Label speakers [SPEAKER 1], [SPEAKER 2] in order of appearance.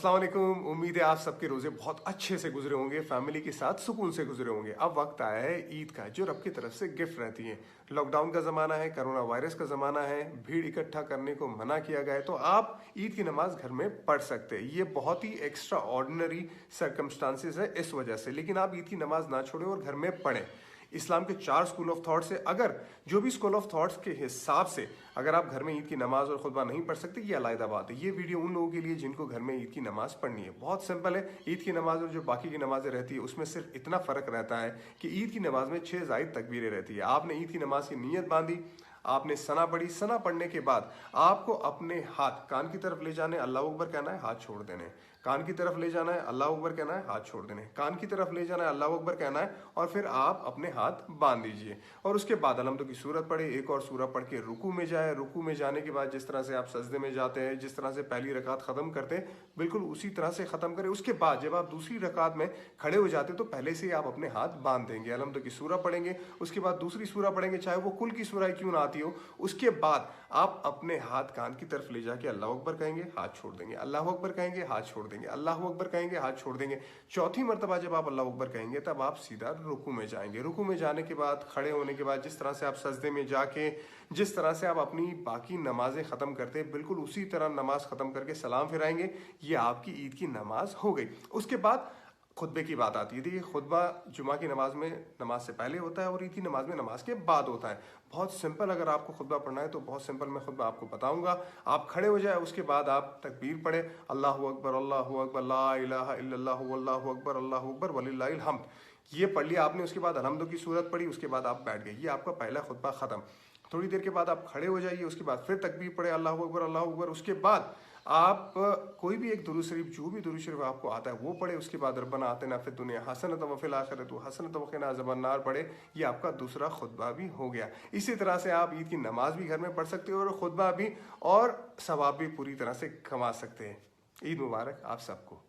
[SPEAKER 1] अस्सलाम वालेकुम। उम्मीद है आप सबके रोजे बहुत अच्छे से गुजरे होंगे, फैमिली के साथ सुकून से गुजरे होंगे। अब वक्त आया है ईद का, जो रब की तरफ से गिफ्ट रहती है। लॉकडाउन का ज़माना है, कोरोना वायरस का ज़माना है, भीड़ इकट्ठा करने को मना किया गया है, तो आप ईद की नमाज घर में पढ़ सकते हैं। ये बहुत ही एक्स्ट्रा ऑर्डिनरी सर्कमस्टांसिस है इस वजह से, लेकिन आप ईद की नमाज ना छोड़ें और घर में पढ़ें। इस्लाम के 4 स्कूल ऑफ थॉट से अगर जो भी स्कूल ऑफ थॉट्स के हिसाब से अगर आप घर में ईद की नमाज और खुतबा नहीं पढ़ सकते, ये अलग बात है। ये वीडियो उन लोगों के लिए जिनको घर में ईद की नमाज पढ़नी है। बहुत सिंपल है। ईद की नमाज और जो बाकी की नमाजें रहती है उसमें सिर्फ इतना फर्क रहता है कि ईद की नमाज में 6 जायद तकबीरें रहती है। आपने ईद की नमाज की नीयत बांधी, आपने सना पढ़ी, सना पढ़ने के बाद आपको अपने हाथ कान की तरफ ले जाने, अल्लाह अकबर कहना है, हाथ छोड़ देने। कान की तरफ ले जाना है, अल्लाह अकबर कहना है, हाथ छोड़ देने। कान की तरफ ले जाना है, अल्लाह अकबर कहना है, और फिर आप अपने हाथ बांध दीजिए। और उसके बाद अलहम्दुलिल्लाह की सूरत पढ़े, एक और सूरत पढ़ के रुकू में जाए। रुकू में जाने के बाद जिस तरह से आप सजदे में जाते हैं, जिस तरह से पहली रकात खत्म करते हैं, बिल्कुल उसी तरह से खत्म करें। उसके बाद जब आप दूसरी रकात में खड़े हो जाते तो पहले से ही आप अपने हाथ बांध देंगे। अलहम्दुलिल्लाह की सूरत पढ़ेंगे, उसके बाद दूसरी सूरत पढ़ेंगे, चाहे वो कुल की सूरह क्यों ना आती हो। उसके बाद आप अपने हाथ कान की तरफ ले जाके अल्लाह अकबर कहेंगे, हाथ छोड़ देंगे, अल्लाह अकबर कहेंगे, हाथ छोड़ देंगे, अल्लाह अकबर कहेंगे, हाथ छोड़ देंगे। चौथी मर्तबा जब आप अल्लाह अकबर कहेंगे तब आप सीधा रुकू में जाएंगे। रुकू में जाने के बाद, खड़े होने के बाद, जिस तरह से आप सजदे में जाके जिस तरह से आप अपनी बाकी नमाजें खत्म करते हैं, बिल्कुल उसी तरह नमाज खत्म करके सलाम फिराएंगे। ये आपकी ईद की नमाज हो गई। उसके बाद खुतबे की बात आती है। देखिए, खुतबा जुमा की नमाज में नमाज से पहले होता है और ईद की नमाज में नमाज के बाद होता है। बहुत सिंपल, अगर आपको खुतबा पढ़ना है तो बहुत सिंपल मैं खुतबा आपको बताऊंगा। आप खड़े हो जाए, उसके बाद आप तकबीर पढ़े, अल्लाहु अकबर, अल्लाहु अकबर, ला इलाहा इल्लल्लाहु वल्लाहु अकबर, अल्लाहु अकबर वलिल्लाहिल हम्द। ये पढ़ लिया आपने। उसके बाद अलहम्दुलिल्लाह की सूरत पढ़ी, उसके बाद आप बैठ गए। ये आपका पहला खुतबा खत्म। थोड़ी देर के बाद आप खड़े हो जाइए, उसके बाद फिर तकबीर पढ़े, अल्लाहु अकबर, अल्लाहु अकबर। उसके बाद आप कोई भी एक दुरूद शरीफ, जो भी दुरूद शरीफ आपको आता है वो पढ़े। उसके बाद रब्बना आतिना फिद दुनिया हसनतम व फिल आखिरति हसनतम व क़िना अज़ाबन्नार पढ़े। ये आपका दूसरा खुतबा भी हो गया। इसी तरह से आप ईद की नमाज भी घर में पढ़ सकते हो और खुतबा भी, और सवाब भी पूरी तरह से कमा सकते हैं। ईद मुबारक आप सबको।